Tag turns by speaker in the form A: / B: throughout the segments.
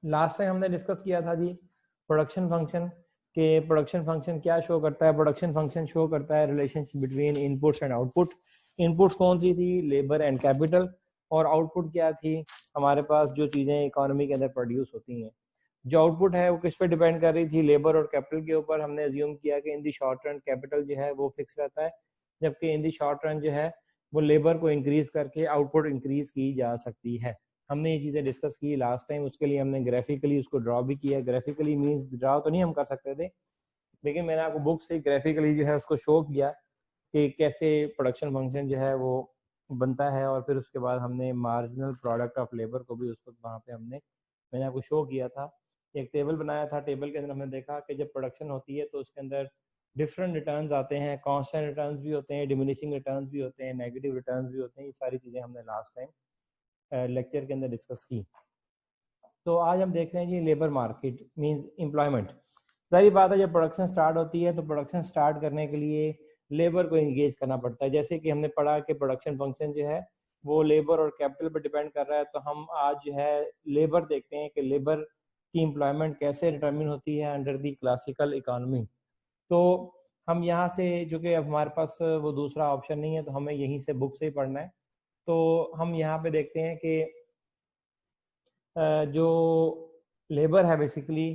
A: Last time हमने discuss किया था जी प्रोडक्शन फंक्शन के प्रोडक्शन फंक्शन क्या शो करता है। प्रोडक्शन फंक्शन शो करता है relationship between inputs and output. Inputs कौन सी थी? Labour and capital. और आउटपुट क्या थी? हमारे पास जो चीज़ें इकोनॉमी के अंदर प्रोड्यूस होती हैं। जो आउटपुट है वो किस पे डिपेंड कर रही थी? लेबर और कैपिटल के ऊपर। हमने अज्यूम किया कि इन दी शॉर्ट रन कैपिटल जो है वो फिक्स रहता है, जबकि इन दी शॉर्ट रन जो है वो लेबर को इंक्रीज करके आउटपुट इंक्रीज की जा सकती है। हमने ये चीज़ें डिस्कस की लास्ट टाइम। उसके लिए हमने ग्राफिकली उसको ड्रॉ भी किया। ग्राफिकली मीन्स ड्रॉ तो नहीं हम कर सकते थे, लेकिन मैंने आपको बुक से ग्राफिकली जो है उसको शो किया कि कैसे प्रोडक्शन फंक्शन जो है वो बनता है। और फिर उसके बाद हमने मार्जिनल प्रोडक्ट ऑफ लेबर को भी उस वक्त वहाँ पे मैंने आपको शो किया था। एक टेबल बनाया था। टेबल के अंदर हमने देखा कि जब प्रोडक्शन होती है तो उसके अंदर डिफरेंट रिटर्न्स आते हैं। कांस्टेंट रिटर्न्स भी होते हैं, डिमिनिशिंग रिटर्न्स भी होते हैं, नेगेटिव रिटर्न्स भी होते हैं। ये सारी चीज़ें हमने लास्ट टाइम लेक्चर के अंदर डिस्कस की। तो आज हम देख रहे हैं जी लेबर मार्केट मींस एम्प्लॉयमेंट। सारी बात है, जब प्रोडक्शन स्टार्ट होती है तो प्रोडक्शन स्टार्ट करने के लिए लेबर को इंगेज करना पड़ता है। जैसे कि हमने पढ़ा कि प्रोडक्शन फंक्शन जो है वो लेबर और कैपिटल पर डिपेंड कर रहा है। तो हम आज जो है लेबर देखते हैं कि लेबर की एम्प्लॉयमेंट कैसे डिटरमिन होती है अंडर दी क्लासिकल इकोनॉमी। तो हम यहाँ से, जो कि अब हमारे पास वो दूसरा ऑप्शन नहीं है, तो हमें यहीं से बुक से ही पढ़ना है। तो हम यहाँ पे देखते हैं कि जो लेबर है, बेसिकली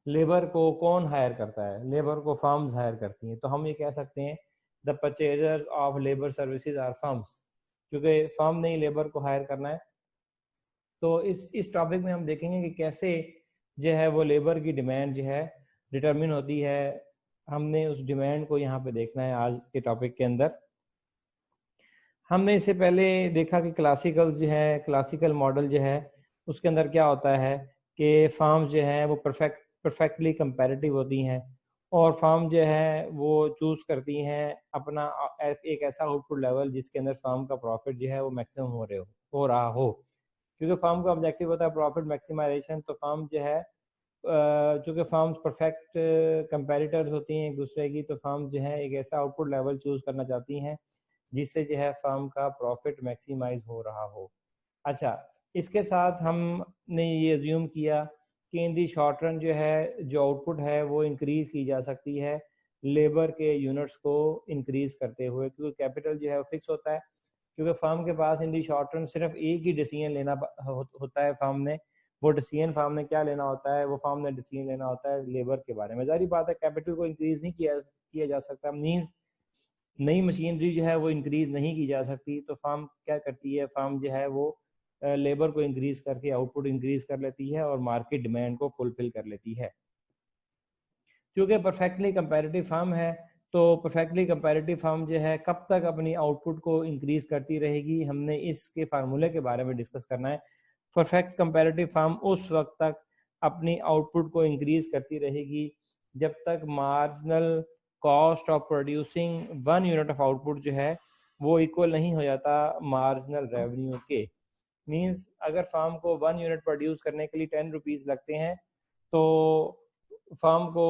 A: लेबर को कौन हायर करता है? लेबर को फर्म्स हायर करती हैं। तो हम ये कह सकते हैं the purchasers of labour services are firms, क्योंकि फर्म ने ही लेबर को हायर करना है। तो इस टॉपिक में हम देखेंगे कि कैसे जो है वो लेबर की डिमांड जो है डिटरमिन होती है। हमने उस डिमांड को यहाँ पे देखना है आज के टॉपिक के अंदर। हमने इससे पहले देखा कि क्लासिकल जो है, क्लासिकल मॉडल जो है उसके अंदर क्या होता है कि फार्म जो है वो परफेक्टली कंपैरेटिव होती हैं, और फार्म जो है वो चूज करती हैं अपना एक ऐसा आउटपुट लेवल जिसके अंदर फार्म का प्रॉफिट जो है वो मैक्सिमम हो रहा हो। क्योंकि फार्म का ऑब्जेक्टिव होता है प्रॉफिट मैक्सिमाइजेशन। तो फार्म जो है, चूँकि फार्म्स परफेक्ट कंपेरेटर्स होती हैं एक दूसरे की, तो फार्म जो है एक ऐसा आउटपुट लेवल चूज करना चाहती हैं जिससे जो है फार्म का प्रॉफिट मैक्सिमाइज हो रहा हो। अच्छा, इसके साथ हमने ये अज्यूम किया कि इन दी शॉर्ट रन जो है जो आउटपुट है वो इंक्रीज की जा सकती है लेबर के यूनिट्स को इंक्रीज करते हुए, क्योंकि कैपिटल जो है वो फिक्स होता है। क्योंकि फार्म के पास इन दी शॉर्ट रन सिर्फ एक ही डिसीजन लेना होता है। फार्म ने वो डिसीजन फार्म ने क्या लेना होता है? वो फार्म ने डिसीजन लेना होता है लेबर के बारे में। जारी बात है कैपिटल को इंक्रीज नहीं किया जा सकता, मीन्स नई मशीनरी जो है वो इंक्रीज नहीं की जा सकती। तो फार्म क्या करती है? फार्म जो है वो लेबर को इंक्रीज करके आउटपुट इंक्रीज कर लेती है और मार्केट डिमांड को फुलफिल कर लेती है। क्योंकि परफेक्टली कंपैरेटिव फार्म है, तो परफेक्टली कंपैरेटिव फार्म जो है कब तक अपनी आउटपुट को इंक्रीज करती रहेगी, हमने इसके फार्मूले के बारे में डिस्कस करना है। परफेक्ट कंपैरेटिव फार्म उस वक्त तक अपनी आउटपुट को इंक्रीज करती रहेगी जब तक marginal cost of producing 1 unit of output जो है वो इक्वल नहीं हो जाता मार्जिनल रेवेन्यू के। मींस अगर फार्म को 1 यूनिट प्रोड्यूस करने के लिए 10 रुपीज़ लगते हैं, तो फार्म को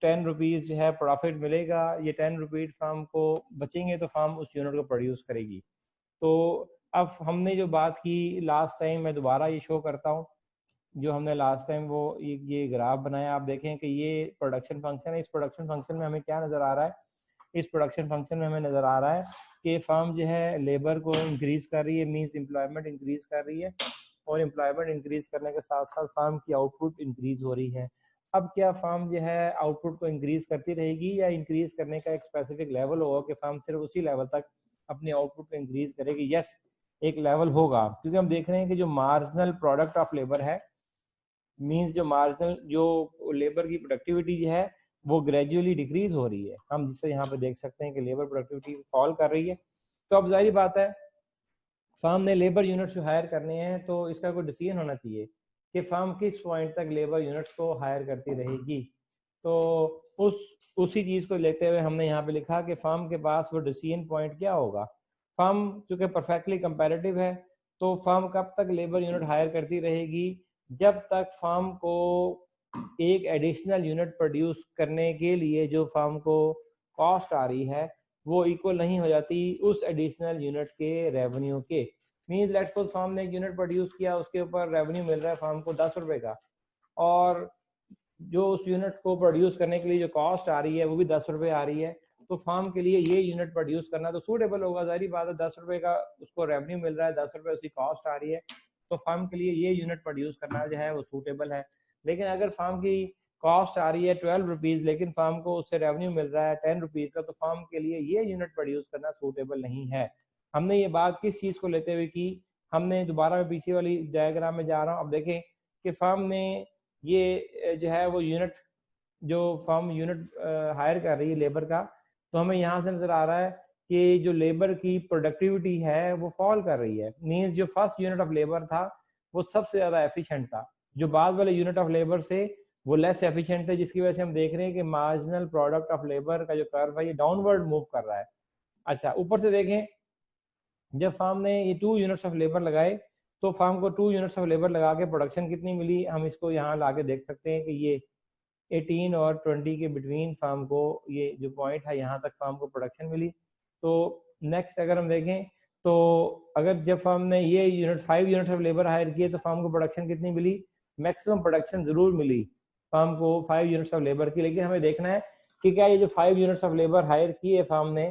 A: 10 रुपीज़ जो है प्रॉफिट मिलेगा। ये 10 रुपीज़ फार्म को बचेंगे तो फार्म उस यूनिट को प्रोड्यूस करेगी। तो अब हमने जो बात की लास्ट टाइम, मैं दोबारा ये शो करता हूँ जो हमने लास्ट टाइम वो ये ग्राफ बनाया। आप देखें कि ये प्रोडक्शन फंक्शन है। इस प्रोडक्शन फंक्शन में हमें क्या नज़र आ रहा है? इस प्रोडक्शन फंक्शन में हमें नज़र आ रहा है कि फार्म जो है लेबर को इंक्रीज कर रही है, मींस एम्प्लॉयमेंट इंक्रीज कर रही है, और एम्प्लॉयमेंट इंक्रीज करने के साथ साथ फार्म की आउटपुट इंक्रीज हो रही है। अब क्या फार्म जो है आउटपुट को इंक्रीज करती रहेगी, या इंक्रीज करने का एक स्पेसिफिक लेवल होगा कि फार्म सिर्फ उसी लेवल तक अपनी आउटपुट को इंक्रीज करेगी? यस, एक लेवल होगा, क्योंकि हम देख रहे हैं कि जो मार्जिनल प्रोडक्ट ऑफ लेबर है, मींस जो मार्जिनल जो लेबर की प्रोडक्टिविटी है वो ग्रेजुअली डिक्रीज हो रही है। हम जिससे यहाँ पे देख सकते हैं कि लेबर प्रोडक्टिविटी फॉल कर रही है। तो अब जाहिर बात है फार्म ने लेबर यूनिट्स जो हायर करने हैं, तो इसका कोई डिसीजन होना चाहिए कि फार्म किस पॉइंट तक लेबर यूनिट्स को हायर करती रहेगी। तो उसी चीज़ को लेते हुए हमने यहाँ पे लिखा कि फार्म के पास वो डिसीजन पॉइंट क्या होगा। फार्म चूँकि परफेक्टली कंपैरेटिव है, तो फार्म कब तक लेबर यूनिट हायर करती रहेगी? जब तक फार्म को एक एडिशनल यूनिट प्रोड्यूस करने के लिए जो फार्म को कॉस्ट आ रही है वो इक्वल नहीं हो जाती उस एडिशनल यूनिट के रेवेन्यू के। मींस लेट्स सपोज फार्म ने एक यूनिट प्रोड्यूस किया, उसके ऊपर रेवेन्यू मिल रहा है फार्म को 10 रुपए का, और जो उस यूनिट को प्रोड्यूस करने के लिए जो कॉस्ट आ रही है वो भी 10 रुपये आ रही है, तो फार्म के लिए ये यूनिट प्रोड्यूस करना तो सूटेबल होगा। जाहिर बात है 10 रुपये का उसको रेवेन्यू मिल रहा है, 10 रुपये उसकी कॉस्ट आ रही है, तो फार्म के लिए ये यूनिट प्रोड्यूस करना जो है वो सूटेबल है। लेकिन अगर फार्म की कॉस्ट आ रही है 12 रुपीज़ लेकिन फार्म को उससे रेवेन्यू मिल रहा है 10 रुपीज़ का, तो फार्म के लिए ये यूनिट प्रोड्यूस करना सूटेबल नहीं है। हमने ये बात किस चीज़ को लेते हुए की, हमने दोबारा मैं पीछे वाली डायग्राम में जा रहा हूँ। अब देखें कि फार्म में ये जो है वो यूनिट, जो फर्म यूनिट हायर कर रही है लेबर का, तो हमें यहाँ से नजर आ रहा है कि जो लेबर की प्रोडक्टिविटी है वो फॉल कर रही है। मींस जो फर्स्ट यूनिट ऑफ लेबर था वो सबसे ज्यादा एफिशिएंट था, जो बाद वाले यूनिट ऑफ लेबर से वो लेस एफिशिएंट है, जिसकी वजह से हम देख रहे हैं कि मार्जिनल प्रोडक्ट ऑफ लेबर का जो कर्व है ये डाउनवर्ड मूव कर रहा है। अच्छा, ऊपर से देखें, जब फार्म ने ये 2 यूनिट्स ऑफ लेबर लगाए तो फार्म को 2 यूनिट्स ऑफ लेबर लगा के प्रोडक्शन कितनी मिली, हम इसको यहाँ ला के देख सकते हैं कि ये 18 और 20 के बिटवीन फार्म को ये जो पॉइंट है यहाँ तक फार्म को प्रोडक्शन मिली। तो नेक्स्ट अगर हम देखें तो अगर जब फार्म ने ये unit 5 units of labour hire किए तो फार्म को प्रोडक्शन कितनी मिली, मैक्सिमम प्रोडक्शन जरूर मिली फार्म को 5 यूनिट्स ऑफ लेबर की। लेकिन हमें देखना है कि क्या ये जो 5 यूनिट्स ऑफ लेबर हायर किए फार्म ने,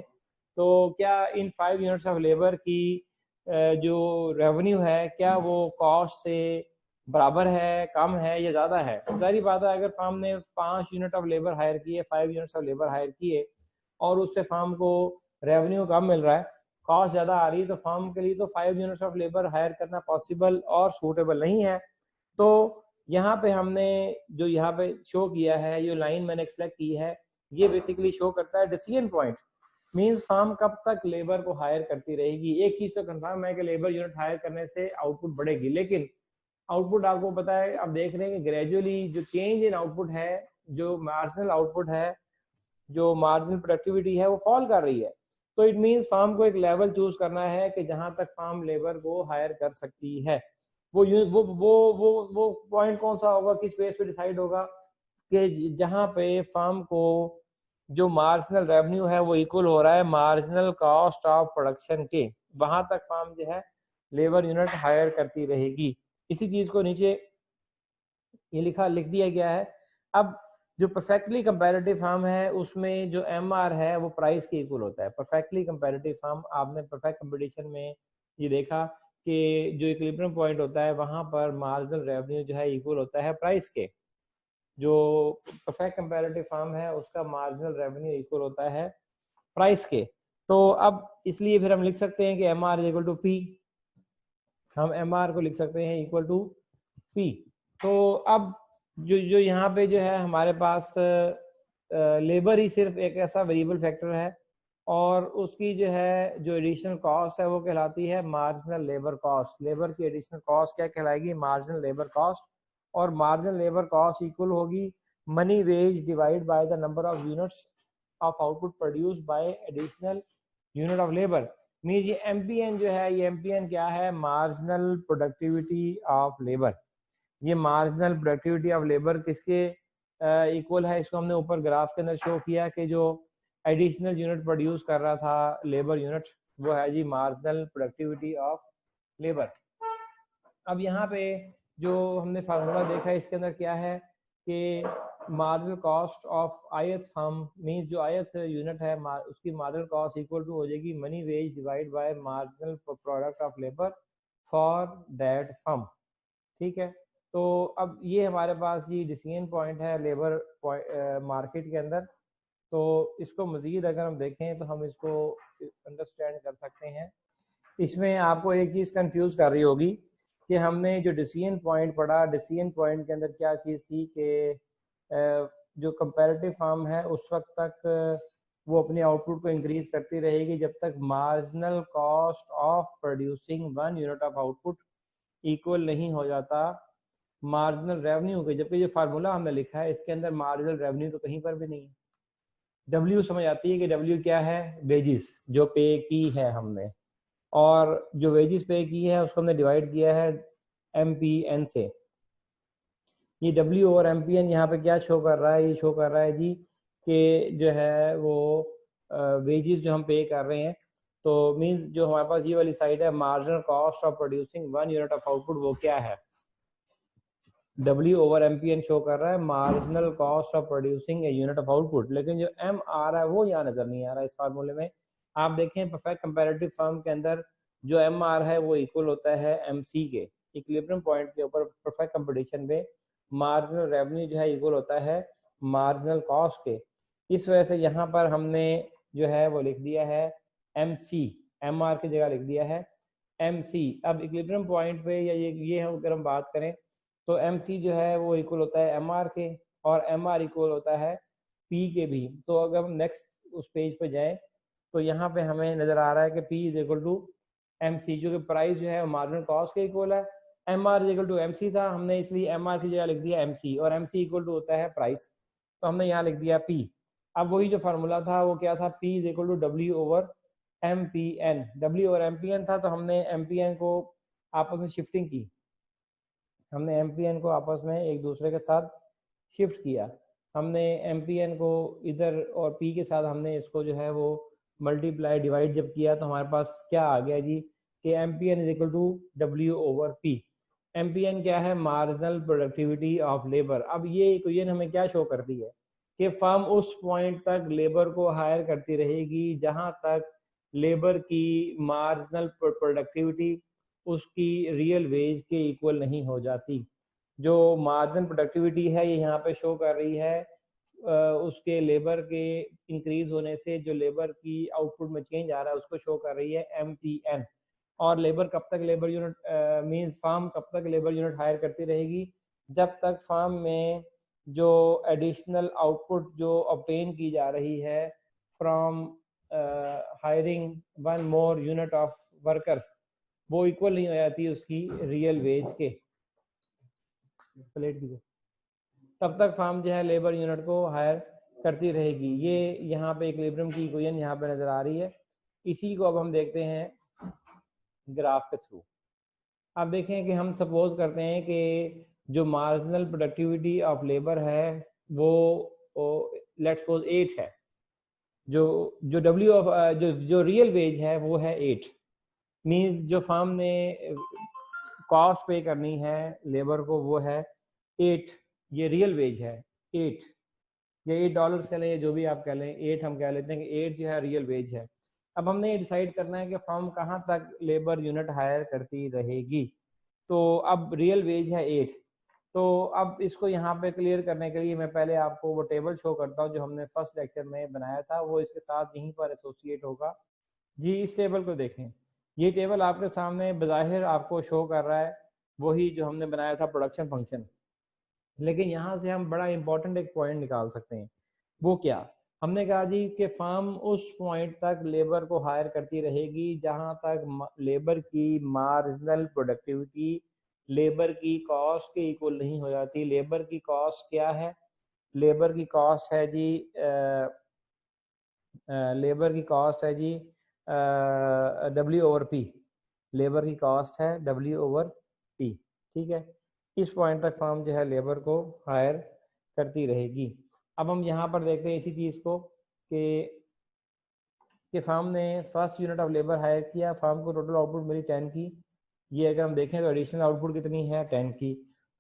A: तो क्या इन 5 यूनिट्स ऑफ लेबर की जो रेवेन्यू है क्या वो कॉस्ट से बराबर है, कम है या ज्यादा है। सारी बात है, अगर फार्म ने 5 यूनिट ऑफ लेबर हायर किए, 5 यूनिट्स ऑफ लेबर हायर किए और उससे फार्म को रेवेन्यू कम मिल रहा है, कॉस्ट ज्यादा आ रही है, तो फार्म के लिए तो 5 यूनिट्स ऑफ लेबर हायर करना पॉसिबल और सूटेबल नहीं है। तो यहाँ पे हमने जो यहाँ पे शो किया है, ये लाइन मैंने सेलेक्ट की है, ये बेसिकली शो करता है डिसीजन पॉइंट। मींस फार्म कब तक लेबर को हायर करती रहेगी। एक चीज तो कंफर्म है कि लेबर यूनिट हायर करने से आउटपुट बढ़ेगी, लेकिन आउटपुट आपको पता है, आप देख रहे हैं कि ग्रेजुअली जो चेंज इन आउटपुट है, जो मार्जिनल आउटपुट है, जो मार्जिनल प्रोडक्टिविटी है वो फॉल कर रही है। तो इट मींस फार्म को एक लेवल चूज करना है कि जहां तक फार्म लेबर को हायर कर सकती है। वो पॉइंट कौन सा होगा, किस बेस पे डिसाइड होगा कि जहां पे फार्म को जो मार्जिनल रेवेन्यू है वो इक्वल हो रहा है मार्जिनल कॉस्ट ऑफ प्रोडक्शन के, वहां तक फार्म जो है लेबर यूनिट हायर करती रहेगी। इसी चीज को नीचे ये लिख दिया गया है। अब जो परफेक्टली कंपैरेटिव फार्म है उसमें जो एमआर है वो प्राइस के इक्वल होता है। परफेक्टली कंपैरेटिव फार्म, आपने परफेक्ट कंपटीशन में ये देखा कि जो इक्विलिब्रियम पॉइंट होता है वहां पर मार्जिनल रेवेन्यू जो है इक्वल होता है प्राइस के। जो परफेक्ट कंपैरेटिव फार्म है उसका मार्जिनल रेवेन्यू इक्वल होता है प्राइस के। तो अब इसलिए फिर हम लिख सकते हैं कि M R equal to P, हम एम आर को लिख सकते हैं इक्वल टू पी। तो अब जो यहाँ पे जो है हमारे पास लेबर ही सिर्फ एक ऐसा वेरिएबल फैक्टर है और उसकी जो है जो एडिशनल कॉस्ट है वो कहलाती है मार्जिनल लेबर कॉस्ट। लेबर की एडिशनल कॉस्ट क्या कहलाएगी, मार्जिनल लेबर कॉस्ट। और मार्जिनल लेबर कॉस्ट इक्वल होगी money wage divide by the number of units of output produced by additional unit of labour. Means ये एमपीएन जो है, ये MPN क्या है, मार्जिनल प्रोडक्टिविटी ऑफ लेबर। ये मार्जिनल प्रोडक्टिविटी ऑफ लेबर किसके इक्वल है, इसको हमने ऊपर ग्राफ के अंदर शो किया कि जो एडिशनल यूनिट प्रोड्यूस कर रहा था लेबर यूनिट, वो है जी मार्जिनल प्रोडक्टिविटी ऑफ लेबर। अब यहाँ पे जो हमने फार्मूला देखा है इसके अंदर क्या है कि marginal cost of ith firm, means जो ith यूनिट है उसकी मार्जिनल कॉस्ट इक्वल टू हो जाएगी money wage divide by marginal product of labour for that firm. ठीक है, तो अब ये हमारे पास ये डिसीजन पॉइंट है लेबर मार्केट के अंदर। तो इसको मजीद अगर हम देखें तो हम इसको अंडरस्टैंड कर सकते हैं। इसमें आपको एक चीज़ कंफ्यूज कर रही होगी कि हमने जो डिसीजन पॉइंट पढ़ा, डिसीजन पॉइंट के अंदर क्या चीज़ थी कि जो कंपैरेटिव फार्म है उस वक्त तक वो अपने आउटपुट को इंक्रीज करती रहेगी जब तक marginal cost of producing 1 unit of output equal नहीं हो जाता मार्जिनल रेवेन्यू के। जबकि जो फार्मूला हमने लिखा है इसके अंदर मार्जिनल रेवेन्यू तो कहीं पर भी नहीं है। डब्ल्यू समझ आती है कि डब्ल्यू क्या है, वेजिस जो पे की है हमने, और जो वेजिस पे की है उसको हमने डिवाइड किया है एमपीएन से। ये डब्ल्यू और एमपीएन यहाँ पे क्या शो कर रहा है, ये शो कर रहा है जी कि जो है वो वेजिस जो हम पे कर रहे हैं। तो मींस जो हमारे पास ये वाली साइड है marginal cost of producing 1 unit of output, वो क्या है, W/MPN शो कर रहा है, marginal cost of producing a unit of output, लेकिन जो M आ रहा है वो यहाँ नजर नहीं आ रहा है इस फार्मूले में। आप देखें परफेक्ट कंपैरेटिव फर्म के अंदर जो M आ रहा है वो इक्वल होता है MC के, इक्विलिब्रियम पॉइंट के ऊपर परफेक्ट कंपटीशन में मार्जिनल रेवेन्यू जो है इक्वल होता है मार्जिनल कॉस्ट के। इस वजह से यहाँ पर हमने जो है वो लिख दिया है MC, MR की जगह लिख दिया है MC। अब इक्विलिब्रियम पॉइंट पे या ये हम अगर हम बात करें तो MC जो है वो इक्वल होता है MR के, और MR इक्वल होता है P के भी। तो अगर हम नेक्स्ट उस पेज पे जाएं तो यहाँ पे हमें नजर आ रहा है कि P is equal to MC, जो कि प्राइस जो है मार्जिनल कॉस्ट के इक्वल है। MR is equal to MC था, हमने इसलिए MR की जगह लिख दिया MC, और MC इक्वल टू होता है प्राइस, तो हमने यहाँ लिख दिया P। अब वही जो फार्मूला था वो क्या था, P is equal to W/MPN, W/MPN था, तो हमने MPN को आपस में शिफ्टिंग की, हमने MPN को आपस में एक दूसरे के साथ शिफ्ट किया। हमने MPN को इधर और P के साथ हमने इसको जो है वो मल्टीप्लाई डिवाइड जब किया तो हमारे पास क्या आ गया जी कि MPN is equal to W/P। MPN क्या है, मार्जिनल प्रोडक्टिविटी ऑफ लेबर। अब ये इक्वेशन हमें क्या शो करती है कि फर्म उस पॉइंट तक लेबर को हायर करती रहेगी जहां तक लेबर की मार्जिनल प्रोडक्टिविटी उसकी रियल वेज के इक्वल नहीं हो जाती। जो मार्जिनल प्रोडक्टिविटी है ये यहाँ पे शो कर रही है उसके लेबर के इंक्रीज होने से जो लेबर की आउटपुट में चेंज आ रहा है उसको शो कर रही है MPN। और लेबर कब तक लेबर यूनिट मींस फार्म कब तक लेबर यूनिट हायर करती रहेगी, जब तक फार्म में जो एडिशनल आउटपुट जो ऑब्टेन की जा रही है from hiring one more unit of worker वो इक्वल नहीं हो जाती उसकी रियल वेज के। प्लेट की तब तक फार्म जो है लेबर यूनिट को हायर करती रहेगी। ये यहाँ पे इक्विलिब्रियम की इक्वेशन यहाँ पे नजर आ रही है। इसी को अब हम देखते हैं ग्राफ के थ्रू। अब देखें कि हम सपोज करते हैं कि जो मार्जिनल प्रोडक्टिविटी ऑफ लेबर है वो लेट्स सपोज 8 है, जो W ऑफ जो रियल वेज है वो है 8, मींस जो फार्म ने कॉस्ट पे करनी है लेबर को वो है 8, ये रियल वेज है 8, या $8 कह लें, जो भी आप कह लें 8 हम कह लेते हैं कि 8 जो है रियल वेज है। अब हमने ये डिसाइड करना है कि फर्म कहाँ तक लेबर यूनिट हायर करती रहेगी। तो अब रियल वेज है 8, तो अब इसको यहाँ पे क्लियर करने के लिए मैं पहले आपको वो टेबल शो करता हूँ जो हमने फर्स्ट लेक्चर में बनाया था, वो इसके साथ यहीं पर एसोसिएट होगा जी। इस टेबल को देखें, ये टेबल आपके सामने बज़ाहिर आपको शो कर रहा है वही जो हमने बनाया था प्रोडक्शन फंक्शन, लेकिन यहाँ से हम बड़ा इंपॉर्टेंट एक पॉइंट निकाल सकते हैं। वो क्या, हमने कहा जी कि फार्म उस पॉइंट तक लेबर को हायर करती रहेगी जहां तक लेबर की मार्जिनल प्रोडक्टिविटी लेबर की कॉस्ट के इक्वल नहीं हो जाती। लेबर की कॉस्ट क्या है, लेबर की कॉस्ट है जी लेबर की कॉस्ट है जी W/P, लेबर की कॉस्ट है W/P, ठीक है। इस पॉइंट तक फर्म जो है लेबर को हायर करती रहेगी। अब हम यहाँ पर देखते हैं इसी चीज़ को कि फर्म ने first unit of labour hire किया, फर्म को टोटल आउटपुट मिली 10 की। ये अगर हम देखें तो एडिशनल आउटपुट कितनी है 10 की,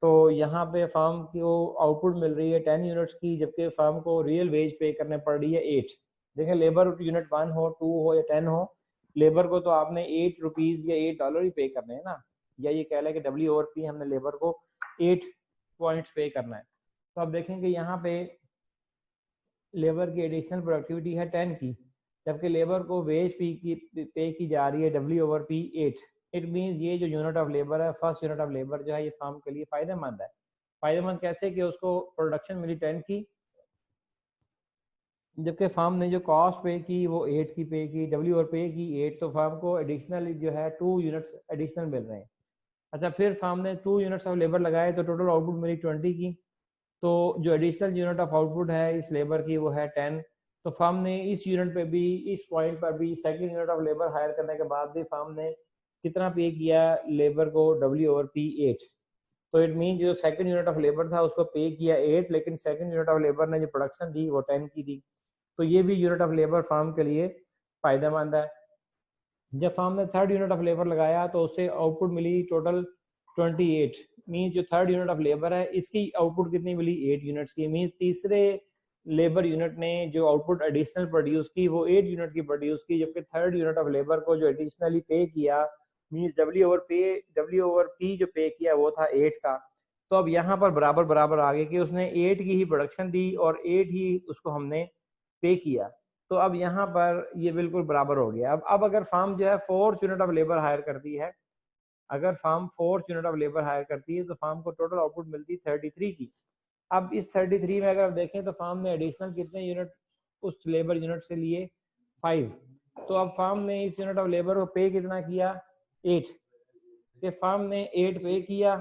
A: तो यहाँ पे फर्म को आउटपुट मिल रही है 10 यूनिट्स की, जबकि फर्म को रियल वेज पे करने पड़ रही है 8। देखें लेबर यूनिट 1 हो 2 हो या 10 हो, लेबर को तो आपने ₹8 या $8 ही पे करने हैं ना, या ये कह लें कि W/P हमने लेबर को 8 पॉइंट्स पे करना है। तो आप देखेंगे यहाँ पे लेबर की एडिशनल प्रोडक्टिविटी है 10 की, जबकि लेबर को वेज पे की जा रही है W/P 8। इट मीन्स ये जो यूनिट ऑफ लेबर है, फर्स्ट यूनिट ऑफ लेबर जो है ये फार्म के लिए फायदेमंद है। फायदेमंद कैसे कि उसको प्रोडक्शन मिली 10 की, जबकि फार्म ने जो कॉस्ट पे की वो 8 की पे की, W/P की 8, तो फार्म को एडिशनल जो है 2 यूनिट्स एडिशनल मिल रहे हैं। अच्छा, फिर फार्म ने 2 यूनिट्स ऑफ लेबर लगाए तो टोटल आउटपुट मिली 20 की, तो जो एडिशनल यूनिट ऑफ आउटपुट है इस लेबर की वो है 10। तो फार्म ने इस यूनिट पे भी, इस पॉइंट पर भी second unit of labour hire करने के बाद भी फार्म ने कितना पे किया लेबर को W/P 8। तो इट मीन जो सेकंड यूनिट ऑफ लेबर था उसको पे किया 8, लेकिन सेकंड यूनिट ऑफ लेबर ने जो प्रोडक्शन दी वो 10 की दी, तो ये भी यूनिट ऑफ लेबर फार्म के लिए फायदेमंद है। जब फार्म ने थर्ड यूनिट ऑफ लेबर लगाया तो उससे आउटपुट मिली टोटल 28, मीन्स जो थर्ड यूनिट ऑफ लेबर है इसकी आउटपुट कितनी मिली 8 यूनिट्स की, मीन्स तीसरे लेबर यूनिट ने जो आउटपुट एडिशनल प्रोड्यूस की वो 8 यूनिट की प्रोड्यूस की, जबकि थर्ड यूनिट ऑफ लेबर को जो एडिशनली पे किया मीन्स डब्ल्यू ओवर पी जो पे किया वो था 8 का। तो अब यहाँ पर बराबर बराबर आ गए कि उसने 8 की ही प्रोडक्शन दी और 8 ही उसको हमने पे किया। तो अब यहाँ पर ये बिल्कुल बराबर हो गया। अब अगर फार्म जो है 4 यूनिट ऑफ लेबर हायर करती है, अगर firm 4 unit of labour hire करती है तो फार्म को टोटल आउटपुट मिलती है 33 की। अब इस 33 में अगर आप देखें तो फार्म ने एडिशनल कितने यूनिट उस लेबर यूनिट से लिए 5। तो अब फार्म ने इस यूनिट ऑफ लेबर को पे कितना किया 8, कि फार्म ने 8 पे किया,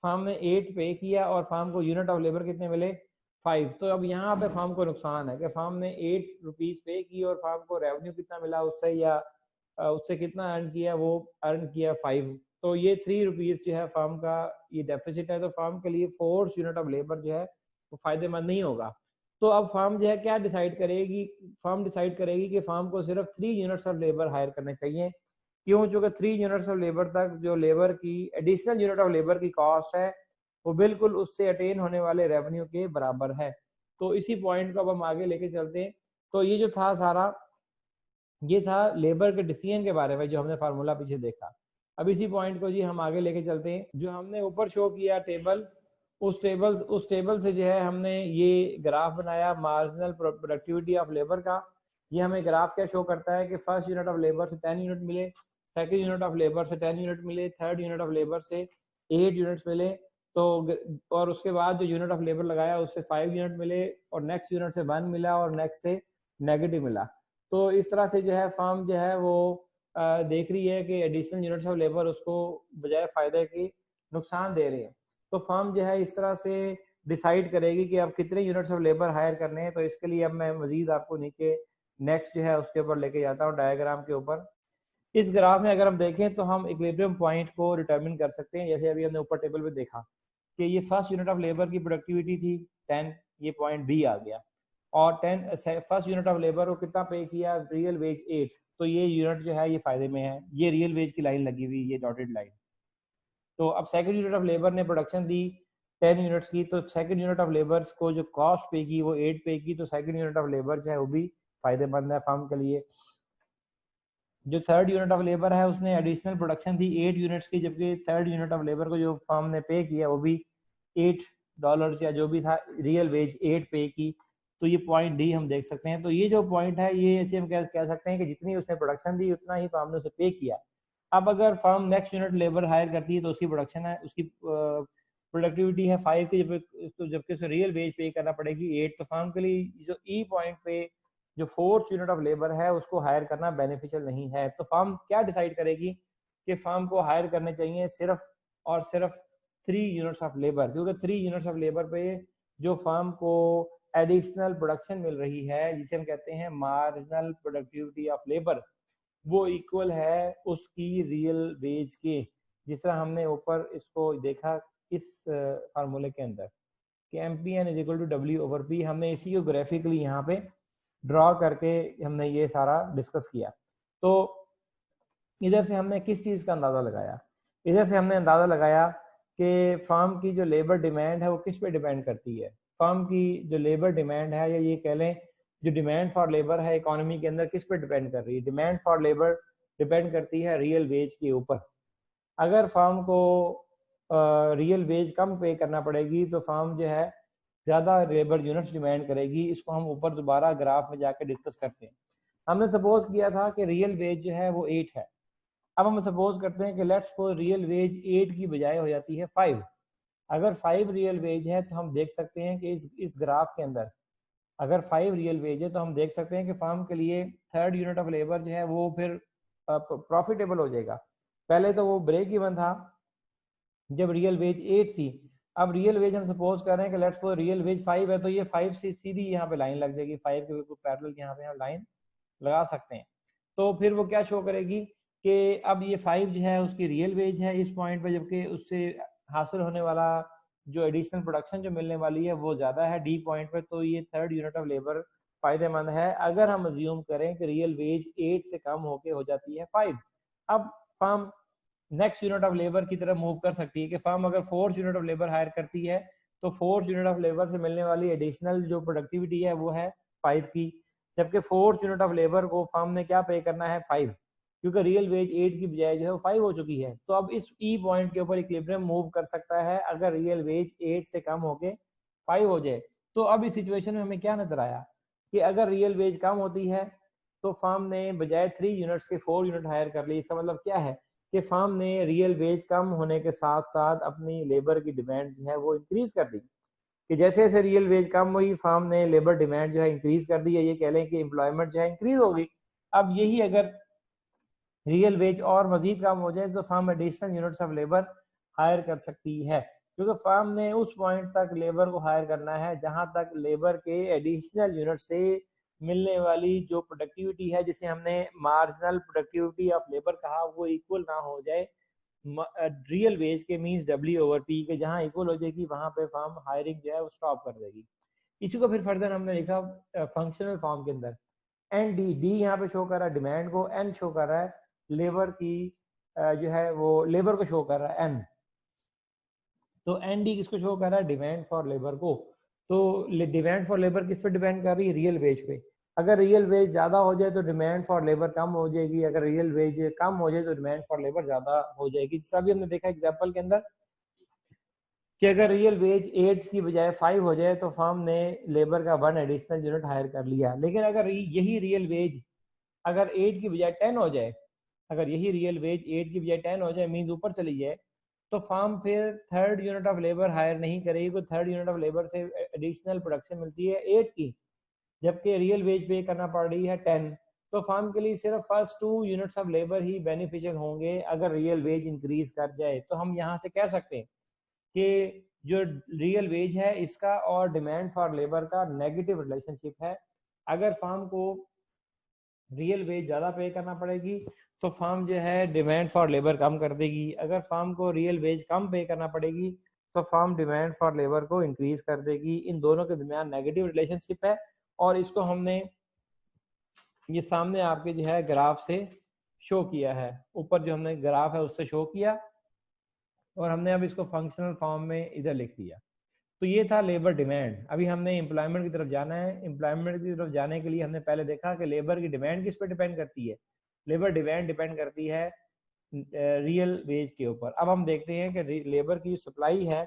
A: फार्म ने 8 पे किया और फार्म को यूनिट ऑफ लेबर कितने मिले 5। तो अब यहाँ पे फार्म को नुकसान है कि फार्म ने 8 रुपीज पे की और फार्म को रेवेन्यू कितना मिला उससे, या उससे कितना अर्न किया, वो अर्न किया 5। तो ये 3 रुपीज जो है फार्म का ये डेफिसिट है। तो फार्म के लिए 4 यूनिट ऑफ लेबर जो है वो फायदेमंद नहीं होगा। तो अब फार्म जो है क्या डिसाइड करेगी, फार्म डिसाइड करेगी कि फार्म को सिर्फ 3 यूनिट्स ऑफ लेबर हायर करने चाहिए। क्यों? चूंकि 3 यूनिट्स ऑफ लेबर तक जो लेबर की एडिशनल यूनिट ऑफ लेबर की कॉस्ट है वो बिल्कुल उससे अटेन होने वाले रेवेन्यू के बराबर है। तो इसी पॉइंट को अब हम आगे लेके चलते हैं। तो ये जो था सारा ये था लेबर के डिसीजन के बारे में जो हमने फार्मूला पीछे देखा। अब इसी पॉइंट को जी हम आगे लेके चलते हैं। जो हमने ऊपर शो किया टेबल, उस टेबल से जो है हमने ये ग्राफ बनाया मार्जिनल प्रोडक्टिविटी ऑफ लेबर का। ये हमें ग्राफ क्या शो करता है कि फर्स्ट यूनिट ऑफ लेबर से 10 यूनिट मिले, सेकंड यूनिट ऑफ लेबर से 10 यूनिट मिले, थर्ड यूनिट ऑफ लेबर से 8 यूनिट्स मिले। तो और उसके बाद जो यूनिट ऑफ लेबर लगाया उससे 5 यूनिट मिले और नेक्स्ट यूनिट से 1 मिला और नेक्स्ट से नेगेटिव मिला। तो इस तरह से जो है फर्म जो है वो देख रही है कि एडिशनल यूनिट्स ऑफ लेबर उसको बजाय फायदे की नुकसान दे रहे हैं। तो फर्म जो है इस तरह से डिसाइड करेगी कि अब कितने यूनिट्स ऑफ लेबर हायर करने हैं। तो इसके लिए अब मैं मजीद आपको नीचे नेक्स्ट जो है उसके ऊपर लेके जाता हूँ डायग्राम के ऊपर। इस ग्राफ में अगर हम देखें तो हम इक्विलिब्रियम पॉइंट को डिटरमिन कर सकते हैं। जैसे अभी हमने ऊपर टेबल में देखा कि ये फर्स्ट यूनिट ऑफ लेबर की प्रोडक्टिविटी थी 10, ये पॉइंट बी आ गया और 10 फर्स्ट यूनिट ऑफ लेबर को कितना पे किया रियल वेज 8। तो ये यूनिट जो है ये फायदे में है, ये रियल वेज की लाइन लगी हुई, ये डॉटेड लाइन। तो अब सेकंड यूनिट ऑफ लेबर ने प्रोडक्शन दी 10 यूनिट्स की, तो सेकंड यूनिट ऑफ लेबर को जो कॉस्ट पे की वो 8 पे की। तो सेकंड यूनिट ऑफ लेबर जो है वो भी फायदेमंद है फर्म के लिए। जो थर्ड यूनिट ऑफ लेबर है उसने एडिशनल प्रोडक्शन थी 8 यूनिट्स की, जबकि थर्ड यूनिट ऑफ लेबर को जो फर्म ने पे किया वो भी $8 या जो भी था रियल वेज 8 पे की। तो ये पॉइंट डी हम देख सकते हैं। तो ये जो पॉइंट है ये ऐसे हम कह सकते हैं कि जितनी उसने प्रोडक्शन दी उतना ही फर्म ने उसे पे किया। अब अगर firm next unit labour hire करती है तो उसकी प्रोडक्शन है, उसकी प्रोडक्टिविटी है 5 की, जबकि उसे रियल वेज पे करना पड़ेगी 8। तो फर्म के लिए जो ई पॉइंट पे जो फोर्थ यूनिट ऑफ लेबर है उसको हायर करना बेनिफिशियल नहीं है। तो फर्म क्या डिसाइड करेगी कि फर्म को हायर करने चाहिए सिर्फ और सिर्फ 3 यूनिट्स ऑफ लेबर, क्योंकि 3 यूनिट्स ऑफ लेबर पे जो फर्म को एडिशनल प्रोडक्शन मिल रही है जिसे हम कहते हैं मार्जिनल प्रोडक्टिविटी ऑफ लेबर, वो इक्वल है उसकी रियल वेज के। जिस तरह हमने ऊपर इसको देखा इस फार्मूले के अंदर कि MPN is equal to W over P, हमने इसी को ग्राफिकली यहाँ पे ड्रॉ करके हमने ये सारा डिस्कस किया। तो इधर से हमने किस चीज़ का अंदाज़ा लगाया, इधर से हमने अंदाज़ा लगाया कि फर्म की जो लेबर डिमांड है वो किस पे डिपेंड करती है। फर्म की जो लेबर डिमांड है या ये कह लें जो डिमांड फॉर लेबर है इकोनॉमी के अंदर किस पे डिपेंड कर रही है। डिमांड फॉर लेबर डिपेंड करती है रियल वेज के ऊपर। अगर फर्म को रियल वेज कम पे करना पड़ेगी तो फर्म जो है ज़्यादा लेबर यूनिट्स डिमांड करेगी। इसको हम ऊपर दोबारा ग्राफ में जाकर डिस्कस करते हैं। हमने सपोज किया था कि रियल वेज जो है वो 8 है। अब हम सपोज करते हैं कि लेट्स सपोज रियल वेज 8 की बजाय हो जाती है 5। अगर 5 रियल वेज है तो हम देख सकते हैं कि इस ग्राफ के अंदर अगर 5 रियल वेज है तो हम देख सकते हैं कि फर्म के लिए थर्ड यूनिट ऑफ लेबर जो है वो फिर प्रॉफिटेबल हो जाएगा। पहले तो वो ब्रेक इवन था जब रियल वेज 8 थी। अब रियल वेज हम सपोज कर रहे हैं कि लेट्स सपोज रियल वेज 5 है, तो ये 5 से सीधी यहाँ पे लाइन लग जाएगी, 5 के बिल्कुल पैरेलल यहाँ पे हम लाइन लगा सकते हैं। तो फिर वो क्या शो करेगी कि अब ये 5 जो है उसकी रियल वेज है इस पॉइंट पे, जबकि उससे हासिल होने वाला जो एडिशनल प्रोडक्शन जो मिलने वाली है वो ज़्यादा है डी पॉइंट पे। तो ये थर्ड यूनिट ऑफ लेबर फायदेमंद है अगर हम अज्यूम करें कि रियल वेज 8 से कम होके हो जाती है 5। अब firm next unit of labour की तरफ मूव कर सकती है कि फर्म अगर fourth unit of labour hire करती है तो फोर्स यूनिट ऑफ लेबर से मिलने वाली एडिशनल जो प्रोडक्टिविटी है वो है 5 की, जबकि फोर्स यूनिट ऑफ लेबर को फर्म ने क्या पे करना है 5, क्योंकि रियल वेज 8 की बजाय जो है वो 5 हो चुकी है। तो अब इस ई पॉइंट के ऊपर इक्विलिब्रियम मूव कर सकता है अगर रियल वेज 8 से कम होके 5 हो जाए। तो अब इस सिचुएशन में हमें क्या नजर आया कि अगर रियल वेज कम होती है तो फर्म ने बजाय 3 यूनिट्स के 4 यूनिट हायर कर ली। इसका मतलब क्या है कि फर्म ने रियल वेज कम होने के साथ साथ अपनी लेबर की डिमांड जो है वो इंक्रीज कर दी, कि जैसे जैसे रियल वेज कम हुई फर्म ने लेबर डिमांड जो है इंक्रीज कर दी है, ये कह लें कि एम्प्लॉयमेंट जो है इंक्रीज होगी। अब यही अगर रियल वेज और मजीद कम हो जाए तो firm additional units of labour hire कर सकती है, क्योंकि फर्म ने उस पॉइंट तक लेबर को हायर करना है जहां तक लेबर के एडिशनल यूनिट से मिलने वाली जो प्रोडक्टिविटी है, जिसे हमने मार्जिनल प्रोडक्टिविटी ऑफ लेबर कहा, वो इक्वल ना हो जाए रियल वेज के मींस W/P के। जहां इक्वल हो जाएगी वहां पे फर्म हायरिंग जो है वो स्टॉप कर देगी। इसी को फिर फर्दर हमने लिखा फंक्शनल फॉर्म के अंदर एन डी डी यहाँ पे शो कर रहा है डिमांड को, एन शो कर रहा है लेबर की जो है वो लेबर को शो कर रहा है एन। तो एन डी किसको शो कर रहा है डिमांड फॉर लेबर को। तो डिमांड फॉर लेबर किस पे डिपेंड कर रही है रियल वेज पे। अगर रियल वेज ज्यादा हो जाए तो डिमांड फॉर लेबर कम हो जाएगी, अगर रियल वेज कम हो जाए तो डिमांड फॉर लेबर ज्यादा हो जाएगी। जैसा भी हमने देखा एग्जांपल के अंदर कि अगर रियल वेज 8 की बजाय 5 हो जाए तो फर्म ने लेबर का 1 एडिशनल यूनिट हायर कर लिया। लेकिन अगर यही रियल वेज अगर 8 की बजाय 10 हो जाए, अगर यही रियल वेज 8 की बजाय 10 हो जाए मीन्स ऊपर चली जाए, तो फर्म फिर third unit of labour hire नहीं करेगी, तो थर्ड यूनिट ऑफ लेबर से एडिशनल प्रोडक्शन मिलती है 8 की, जबकि रियल वेज पे करना पड़ रही है 10। तो फर्म के लिए सिर्फ first 2 units of labour he beneficial होंगे अगर रियल वेज इंक्रीज कर जाए। तो हम यहाँ से कह सकते हैं कि जो रियल वेज है इसका और डिमांड फॉर लेबर का नेगेटिव रिलेशनशिप है। अगर फर्म को रियल वेज ज़्यादा पे करना पड़ेगी तो फर्म जो है डिमांड फॉर लेबर कम कर देगी, अगर फर्म को रियल वेज कम पे करना पड़ेगी तो फर्म डिमांड फॉर लेबर को इंक्रीज कर देगी। इन दोनों के दरमियान नेगेटिव रिलेशनशिप है और इसको हमने ये सामने आपके जो है ग्राफ से शो किया है, ऊपर जो हमने ग्राफ है उससे शो किया और हमने अब इसको फंक्शनल फॉर्म में इधर लिख दिया। तो ये था लेबर डिमांड। अभी हमने एम्प्लॉयमेंट की तरफ जाना है। एम्प्लॉयमेंट की तरफ जाने के लिए हमने पहले देखा कि लेबर की डिमांड किस पे डिपेंड करती है। लेबर डिमांड डिपेंड करती है रियल वेज के ऊपर। अब हम देखते हैं कि लेबर की सप्लाई है,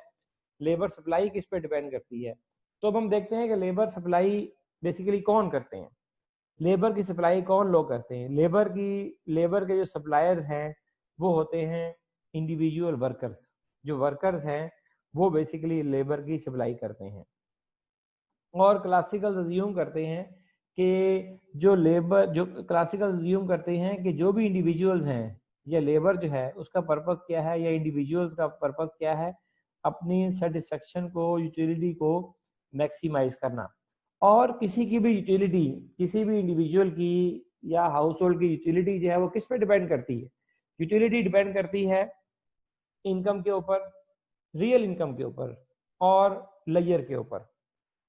A: लेबर सप्लाई किस पे डिपेंड करती है। तो अब हम देखते हैं कि लेबर सप्लाई बेसिकली कौन करते हैं, लेबर की सप्लाई कौन लोग करते हैं। लेबर के जो सप्लायर्स हैं वो होते हैं इंडिविजुअल वर्कर्स। जो वर्कर्स हैं वो बेसिकली लेबर की सप्लाई करते हैं और क्लासिकल अज्यूम करते हैं कि जो क्लासिकल अज्यूम करते हैं कि जो भी इंडिविजुअल्स हैं या लेबर जो है उसका पर्पस क्या है या इंडिविजुअल्स का पर्पस क्या है, अपनी सेटिस्फेक्शन को यूटिलिटी को मैक्सिमाइज करना। और किसी की भी यूटिलिटी, किसी भी इंडिविजुअल की या हाउस होल्ड की यूटिलिटी जो है वो किस पे डिपेंड करती है। यूटिलिटी डिपेंड करती है इनकम के ऊपर, रियल इनकम के ऊपर और लेयर के ऊपर।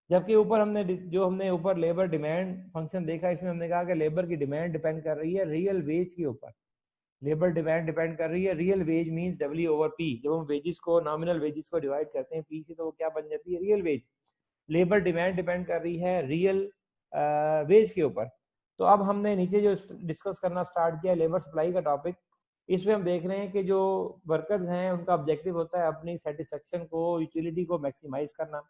A: जबकि ऊपर हमने ऊपर लेबर डिमांड फंक्शन देखा, इसमें हमने कहा कि लेबर की डिमांड डिपेंड कर रही है रियल वेज के ऊपर। लेबर डिमांड डिपेंड कर रही है रियल वेज मींस W/P। जब हम वेजेस को नॉमिनल वेजेस को डिवाइड करते हैं P से तो वो क्या बन जाती है real veg. Labour demand depend कर रही है रियल वेज के ऊपर। तो अब हमने नीचे जो डिस्कस करना स्टार्ट किया लेबर सप्लाई का टॉपिक, इसमें हम देख रहे हैं कि जो वर्कर्स हैं उनका ऑब्जेक्टिव होता है अपनी सेटिस्फेक्शन को, यूटिलिटी को मैक्सिमाइज करना।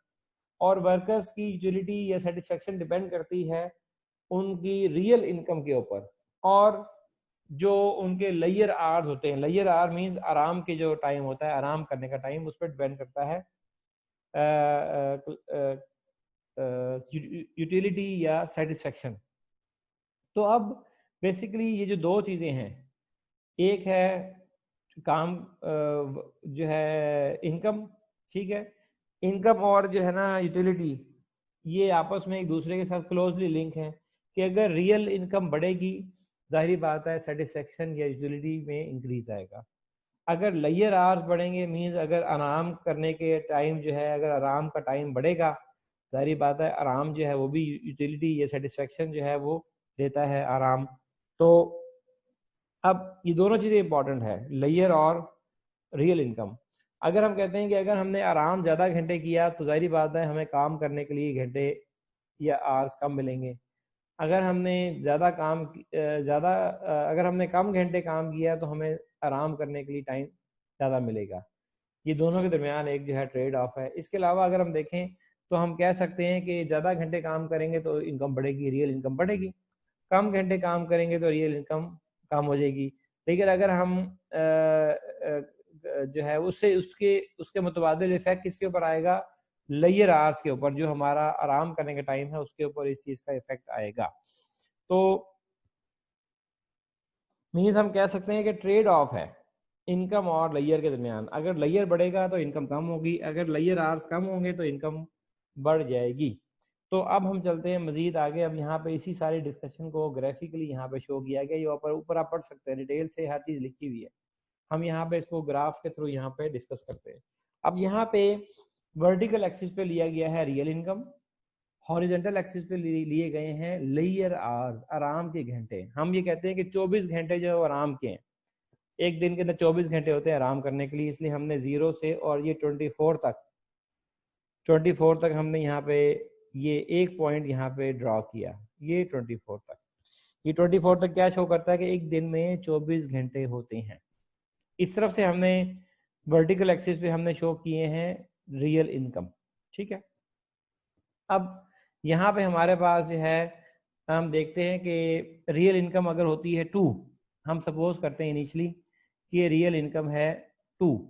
A: और वर्कर्स की यूटिलिटी या सेटिस्फेक्शन डिपेंड करती है उनकी रियल इनकम के ऊपर। और जो उनके लेयर आवर्स होते हैं, लेयर आवर मींस आराम के जो टाइम होता है, आराम करने का टाइम, उस पर डिपेंड करता है यूटिलिटी या सेटिस्फेक्शन। तो अब बेसिकली ये जो दो चीज़ें हैं, एक है काम जो है इनकम, ठीक है, इनकम और जो है ना यूटिलिटी, ये आपस में एक दूसरे के साथ क्लोजली लिंक है कि अगर रियल इनकम बढ़ेगी जाहिर बात है सेटिस्फेक्शन या यूटिलिटी में इंक्रीज आएगा। अगर लेयर आवर्स बढ़ेंगे मीन्स अगर आराम करने के टाइम जो है, अगर आराम का टाइम बढ़ेगा जाहिर बात है आराम जो है वो भी यूटिलिटी या सेटिस्फेक्शन जो है वो देता है आराम। तो अब ये दोनों चीज़ें इंपॉर्टेंट है, लेयर और रियल इनकम। अगर हम कहते हैं कि अगर हमने आराम ज़्यादा घंटे किया तो जाहिर बात है हमें काम करने के लिए घंटे या आवर्स कम मिलेंगे। अगर हमने अगर हमने कम घंटे काम किया तो हमें आराम करने के लिए टाइम ज़्यादा मिलेगा। ये दोनों के दरमियान एक जो है ट्रेड ऑफ है। इसके अलावा अगर हम देखें तो हम कह सकते हैं कि ज़्यादा घंटे काम करेंगे तो इनकम बढ़ेगी, रियल इनकम बढ़ेगी। कम घंटे काम करेंगे तो रियल इनकम कम हो जाएगी। लेकिन अगर हम जो है उससे उसके उसके मुतबादिल इफेक्ट किसके ऊपर आएगा, लेयर आवर्स के ऊपर, जो हमारा आराम करने का टाइम है उसके ऊपर इस चीज़ का इफेक्ट आएगा। तो मीन्स हम कह सकते हैं कि ट्रेड ऑफ है इनकम और लेयर के दरमियान। अगर लेयर बढ़ेगा तो इनकम कम होगी, अगर लेयर आवर्स कम होंगे तो इनकम बढ़ जाएगी। तो अब हम चलते हैं मजीद आगे। अब यहाँ पे इसी सारी डिस्कशन को ग्राफिकली यहाँ पे शो किया गया, ये ऊपर आप पढ़ सकते हैं, डिटेल से हर चीज़ लिखी हुई है। हम यहाँ पे इसको ग्राफ के थ्रू यहाँ पे डिस्कस करते हैं। अब यहाँ पे वर्टिकल एक्सिस पे लिया गया है रियल इनकम, हॉरिजॉन्टल एक्सिस पे लिए गए हैं लेयर आवर्स, आराम के घंटे। हम ये कहते हैं कि 24 घंटे जो आराम के हैं, एक दिन के अंदर 24 घंटे होते हैं आराम करने के लिए, इसलिए हमने 0 से और ये 24 तक हमने यहाँ पे ये एक पॉइंट यहाँ पे ड्रॉ किया, ये 24 तक। ये 24 तक क्या शो करता है कि एक दिन में 24 घंटे होते हैं। इस तरफ से हमने वर्टिकल एक्सिस पे हमने शो किए हैं रियल इनकम, ठीक है। अब यहाँ पे हमारे पास जो है हम देखते हैं कि रियल इनकम अगर होती है 2, हम सपोज करते हैं इनिशियली कि ये रियल इनकम है 2।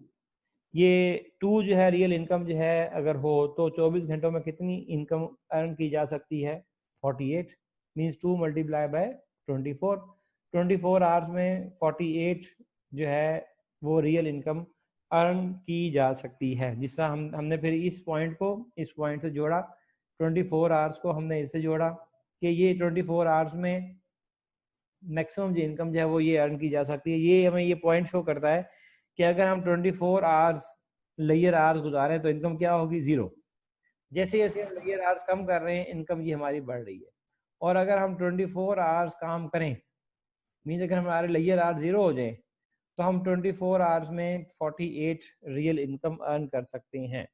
A: ये 2 जो है रियल इनकम जो है अगर हो तो 24 घंटों में कितनी इनकम अर्न की जा सकती है, 48। मीन्स 2 मल्टीप्लाई बाय 24 आवर्स में 48 जो है वो रियल इनकम अर्न की जा सकती है। जिस तरह हमने फिर इस पॉइंट से जोड़ा, 24 आवर्स को हमने इससे जोड़ा कि ये 24 आवर्स में मैक्सिमम जो इनकम जो है वो ये अर्न की जा सकती है। ये हमें ये पॉइंट शो करता है कि अगर हम 24 आवर्स लेयर आवर्स गुजारें तो इनकम क्या होगी, 0। जैसे जैसे हम लेयर आवर्स कम कर रहे हैं इनकम ये हमारी बढ़ रही है। और अगर हम 24 आवर्स काम करें, मीन्स अगर हमारे लेयर आवर्स 0 हो जाए तो हम 24 आवर्स में 48 रियल इनकम अर्न कर सकते हैं।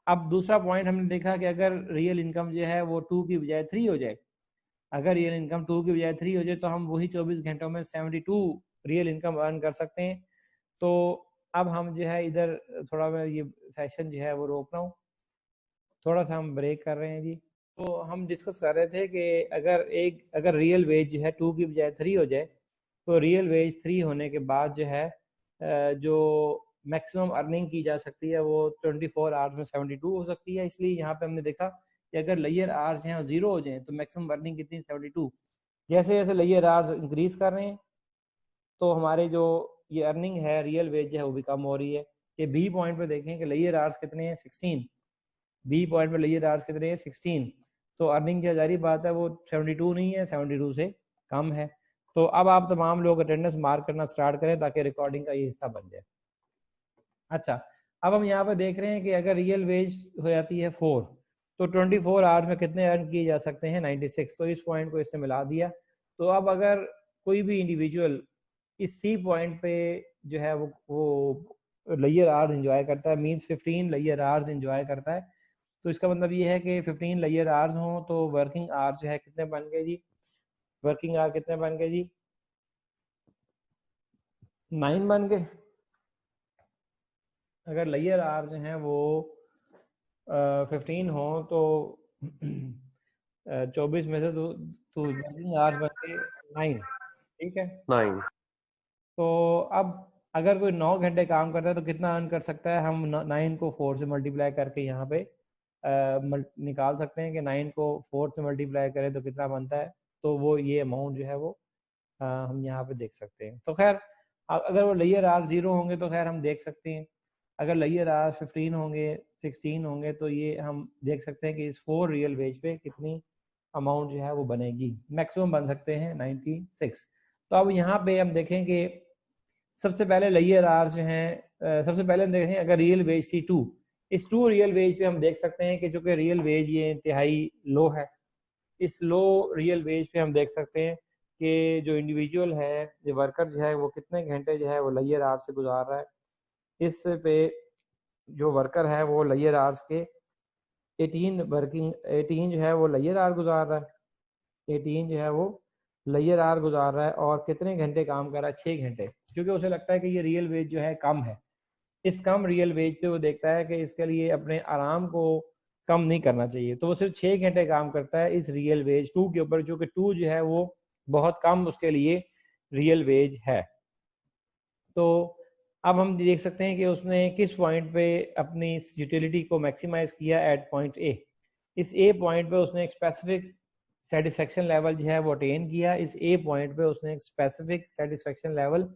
A: अब दूसरा पॉइंट हमने देखा कि अगर रियल इनकम जो है वो 2 की बजाय 3 हो जाए, अगर रियल इनकम 2 की बजाय 3 हो जाए तो हम वही 24 घंटों में 72 रियल इनकम अर्न कर सकते हैं। तो अब हम जो है इधर थोड़ा मैं ये सेशन जो है वो रोक रहा हूँ, थोड़ा सा हम ब्रेक कर रहे हैं जी। तो हम डिस्कस कर रहे थे कि अगर रियल वेज जो है 2 की बजाय 3 हो जाए तो रियल वेज 3 होने के बाद जो है जो मैक्सिमम अर्निंग की जा सकती है वो 24 आवर्स में 72 हो सकती है। इसलिए यहाँ पे हमने देखा कि अगर लेयर आवर्स हैं 0 हो जाए तो मैक्सिमम अर्निंग कितनी, 72। जैसे जैसे लेयर आवर्स इंक्रीज कर रहे हैं तो हमारे जो ये अर्निंग है रियल वेज है वो भी कम हो रही है। कि बी पॉइंट पे देखें कि लेयर आवर्स कितने हैं, 16। बी पॉइंट पे लेयर आवर्स कितने हैं, 16। तो अर्निंग की जारी बात है वो 72 नहीं है, 72 से कम है। तो अब आप तमाम लोग अटेंडेंस मार्क करना स्टार्ट करें ताकि रिकॉर्डिंग का ये हिस्सा बन जाए। अच्छा, अब हम यहाँ पे देख रहे हैं कि अगर रियल वेज हो जाती है 4 तो 24 आवर्स में कितने अर्न किए जा सकते हैं, 96। तो इस पॉइंट को इससे मिला दिया। तो अब अगर कोई भी इंडिविजुअल इस सी पॉइंट पे जो है वो लेयर आवर्स इंजॉय करता है, मींस 15 लेयर आवर्स इंजॉय करता है, तो इसका मतलब ये है कि 15 लेयर आवर्स हों तो वर्किंग आवर्स जो है कितने बन गए जी, वर्किंग आवर कितने बन गए जी, 9 बन गए। अगर लेयर आवर्स जो हैं वो 15 हो तो 24 में से तो वर्किंग आवर्स बन के 9, ठीक है
B: 9।
A: तो अब अगर कोई 9 घंटे काम करता है तो कितना अर्न कर सकता है, हम 9 को 4 से मल्टीप्लाई करके यहाँ पे निकाल सकते हैं कि 9 को 4 से मल्टीप्लाई करें तो कितना बनता है। तो वो ये अमाउंट जो है वो हम यहाँ पे देख सकते हैं। तो खैर अगर वो लेयर आर 0 होंगे तो खैर हम देख सकते हैं, अगर लेयर आर 15 होंगे, 16 होंगे तो ये हम देख सकते हैं कि इस 4 रियल वेज पे कितनी अमाउंट जो है वो बनेगी, मैक्सिमम बन सकते हैं 96। तो अब यहाँ पे हम देखें कि सबसे पहले लेयर आर जो हैं, सबसे पहले हम देखें अगर रियल वेज थी 2, इस 2 रियल वेज पे हम देख सकते हैं कि चूंकि रियल वेज ये इंतहाई लो है, इस लो रियल वेज पे हम देख सकते हैं कि जो इंडिविजुअल है, जो वर्कर जो है वो कितने घंटे जो है वो लेयर आवर्स से गुजार रहा है। इस पे जो वर्कर है वो लेयर आवर्स के 18 जो है वो लेयर आवर गुजार रहा है, 18 जो है वो लेयर आवर गुजार रहा है, और कितने घंटे काम कर रहा है, 6 घंटे, क्योंकि उसे लगता है कि ये रियल वेज जो है कम है। इस कम रियल वेज पे वो देखता है कि इसके लिए अपने आराम को कम नहीं करना चाहिए, तो वो सिर्फ 6 घंटे काम करता है इस रियल वेज 2 के ऊपर, जो कि 2 जो है वो बहुत कम उसके लिए रियल वेज है। तो अब हम देख सकते हैं कि उसने किस पॉइंट पे अपनी यूटिलिटी को मैक्सिमाइज किया, एट पॉइंट ए। इस ए पॉइंट पे उसने एक स्पेसिफिक सेटिस्फेक्शन लेवल जो है वो अटेन किया। इस ए पॉइंट पे उसने एक स्पेसिफिक सेटिस्फेक्शन लेवल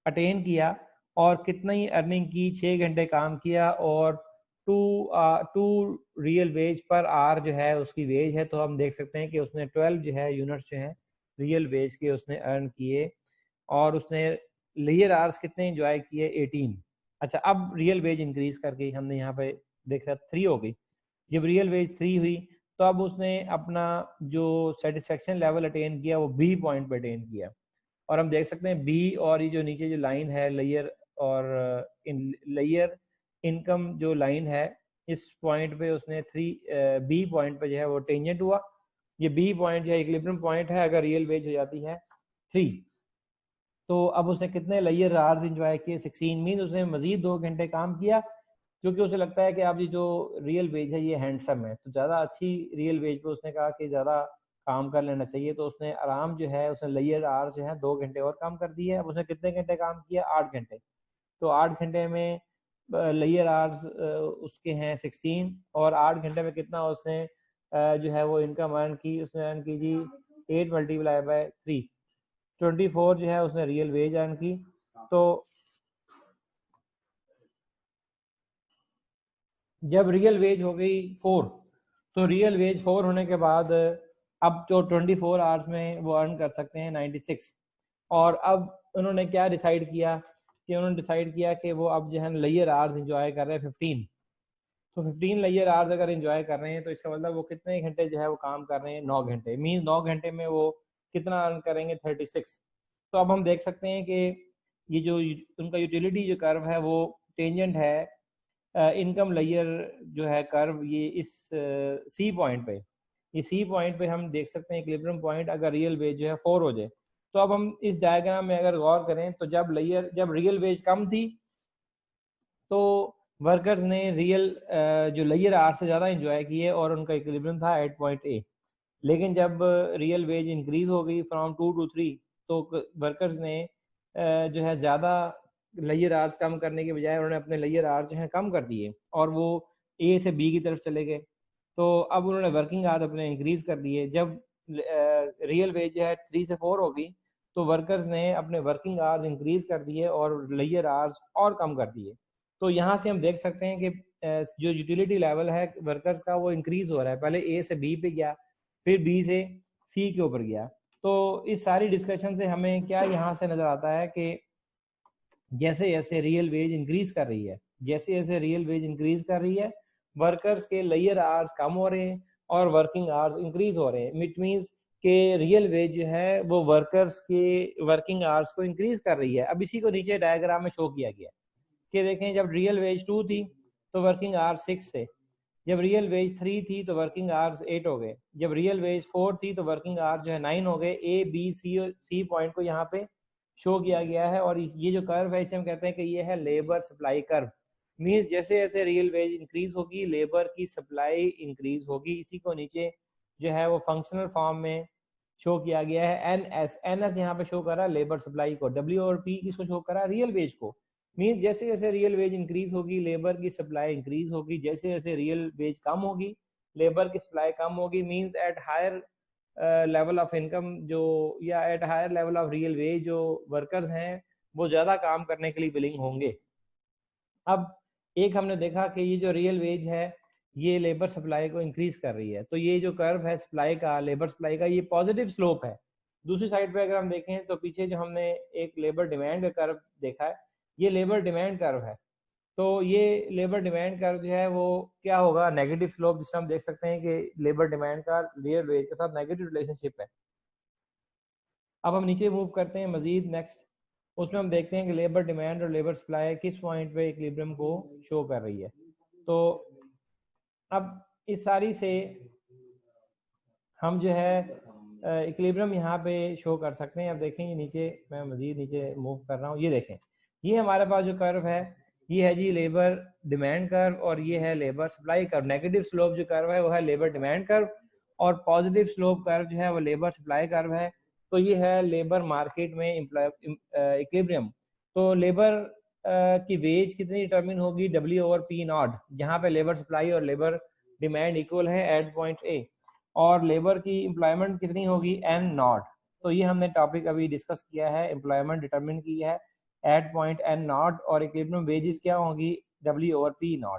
A: अटेन किया, और कितना ही अर्निंग की, 6 घंटे काम किया, और टू रियल वेज पर आर जो है उसकी वेज है। तो हम देख सकते हैं कि उसने 12 जो है यूनिट्स जो है रियल वेज के उसने अर्न किए, और उसने लेयर आवर्स कितने इंजॉय किए, 18। अच्छा, अब रियल वेज इंक्रीज करके हमने यहाँ पे देखा 3 हो गई। जब रियल वेज 3 हुई तो अब उसने अपना जो सेटिस्फेक्शन लेवल अटेन किया वो बी पॉइंट पे अटेन किया, और हम देख सकते हैं बी और ये जो नीचे जो लाइन है लेयर और लेयर इनकम जो लाइन है, इस पॉइंट पे उसने बी पॉइंट पे जो है वो टेंजेंट हुआ। ये बी पॉइंट जो है इक्विलिब्रियम पॉइंट है अगर रियल वेज हो जाती है 3। तो अब उसने कितने लेयर आवर्स इंजॉय किए, 16 मीन उसने मजीद 2 घंटे काम किया, क्योंकि उसे लगता है कि अब ये जो रियल वेज है ये हैंडसम है, तो ज़्यादा अच्छी रियल वेज पे उसने कहा कि ज़्यादा काम कर लेना चाहिए। तो उसने आराम जो है उसने लेयर आवर्स जो है 2 घंटे और काम कर दिए। अब उसने कितने घंटे काम किया, 8 घंटे। तो 8 घंटे में लेयर आवर्स उसके हैं 16, और 8 घंटे में कितना उसने जो है वो इनकम अर्न की, उसने अर्न की जी 8 मल्टीप्लाई बाय 3, 24 जो है उसने रियल वेज अर्न की। तो जब रियल वेज हो गई 4, तो रियल वेज 4 होने के बाद अब जो 24 आवर्स में वो अर्न कर सकते हैं 96। और अब उन्होंने क्या डिसाइड किया कि उन्होंने डिसाइड किया कि वो अब जो है लेयर आवर्स इंजॉय कर रहे हैं 15। तो 15 लेयर आवर्स अगर इंजॉय कर रहे हैं तो इसका मतलब वो कितने घंटे जो है वो काम कर रहे हैं, 9 घंटे। मीन 9 घंटे में वो कितना अर्न करेंगे, 36। तो अब हम देख सकते हैं कि ये जो उनका यूटिलिटी जो कर्व है वो टेंजेंट है इनकम लेयर जो है कर्व, ये इस सी पॉइंट पे, ये सी पॉइंट पे हम देख सकते हैं इक्विलिब्रियम पॉइंट अगर रियल वेज जो है 4 हो जाए। तो अब हम इस डायग्राम में अगर गौर करें तो जब रियल वेज कम थी तो वर्कर्स ने रियल जो लेयर आर से ज़्यादा इंजॉय किए और उनका इक्विलिब्रियम था 8.8। लेकिन जब रियल वेज इंक्रीज हो गई फ्रॉम 2 to 3, तो वर्कर्स ने जो है ज़्यादा लेयर आर्स कम करने के बजाय उन्होंने अपने लेयर आर्स जो है कम कर दिए, और वो ए से बी की तरफ चले गए। तो अब उन्होंने वर्किंग आवर्स अपने इंक्रीज कर दिए। जब रियल वेज जो है 3 से 4 हो गई तो वर्कर्स ने अपने वर्किंग आवर्स इंक्रीज कर दिए और लेयर आवर्स और कम कर दिए। तो यहाँ से हम देख सकते हैं कि जो यूटिलिटी लेवल है वर्कर्स का वो इंक्रीज हो रहा है। पहले ए से बी पे गया, फिर बी से सी के ऊपर गया। तो इस सारी डिस्कशन से हमें क्या यहाँ से नजर आता है कि जैसे जैसे रियल वेज इंक्रीज कर रही है, जैसे जैसे रियल वेज इंक्रीज कर रही है, वर्कर्स के लेयर आवर्स कम हो रहे हैं और वर्किंग आवर्स इंक्रीज हो रहे हैं। इट मीन्स के रियल वेज जो है वो वर्कर्स के वर्किंग आवर्स को इंक्रीज कर रही है। अब इसी को नीचे डायग्राम में शो किया गया कि देखें, जब रियल वेज 2 थी तो वर्किंग आवर्स 6 थे, जब रियल वेज 3 थी तो वर्किंग आवर्स 8 हो गए, जब रियल वेज 4 थी तो वर्किंग आवर्स जो है 9 हो गए। ए बी सी पॉइंट को यहाँ पे शो किया गया है, और ये जो कर्व है इसे हम कहते हैं कि ये है लेबर सप्लाई कर्व। मीन्स जैसे जैसे रियल वेज इंक्रीज होगी लेबर की सप्लाई इंक्रीज होगी। इसी को नीचे जो है वो फंक्शनल फॉर्म में शो किया गया है। एन एस यहाँ पे शो करा लेबर सप्लाई को, डब्ल्यू और पी किसको शो करा, रियल वेज को। मीन्स जैसे जैसे रियल वेज इंक्रीज होगी लेबर की सप्लाई इंक्रीज होगी, जैसे जैसे रियल वेज कम होगी लेबर की सप्लाई कम होगी। Means at higher level of income जो या at higher level of real wage जो वर्कर्स हैं वो ज़्यादा काम करने के लिए विलिंग होंगे। अब एक हमने देखा कि ये जो रियल वेज है ये लेबर सप्लाई को इंक्रीज कर रही है, तो ये जो कर्व है सप्लाई का, लेबर सप्लाई का, ये पॉजिटिव स्लोप है। दूसरी साइड पे अगर हम देखें तो पीछे जो हमने एक लेबर डिमांड का कर्व देखा है, ये लेबर डिमांड कर्व है। तो ये लेबर डिमांड कर्व जो है वो क्या होगा, नेगेटिव स्लोप, जिससे हम देख सकते हैं कि लेबर डिमांड का रियल वेज के साथ नेगेटिव रिलेशनशिप है। अब हम नीचे मूव करते हैं मजीद नेक्स्ट, उसमें हम देखते हैं कि लेबर डिमांड और लेबर सप्लाई किस पॉइंट पे इक्विलिब्रियम को शो कर रही है। तो अब इस सारी से हम जो है इक्विलिब्रियम यहाँ पे शो कर सकते हैं। अब देखें ये नीचे, मैं मजीद नीचे मूव कर रहा हूँ, ये देखें ये हमारे पास जो कर्व है ये है जी लेबर डिमांड कर्व और ये है labour supply curve. Negative slope जो कर्व है वो है लेबर डिमांड कर्व और पॉजिटिव स्लोप कर्व जो है वो लेबर सप्लाई कर्व है। तो ये है लेबर मार्केट में इक्विलिब्रियम। तो लेबर की वेज कितनी डिटरमिन होगी, W/P0, जहाँ पे लेबर सप्लाई और लेबर डिमांड इक्वल है एट पॉइंट ए, और लेबर की एम्प्लॉयमेंट कितनी होगी N0। तो ये हमने टॉपिक अभी डिस्कस किया है, एम्प्लॉयमेंट डिटरमिन की है एट पॉइंट N0 और इक्विलिब्रियम वेजेस क्या होगी W/P0।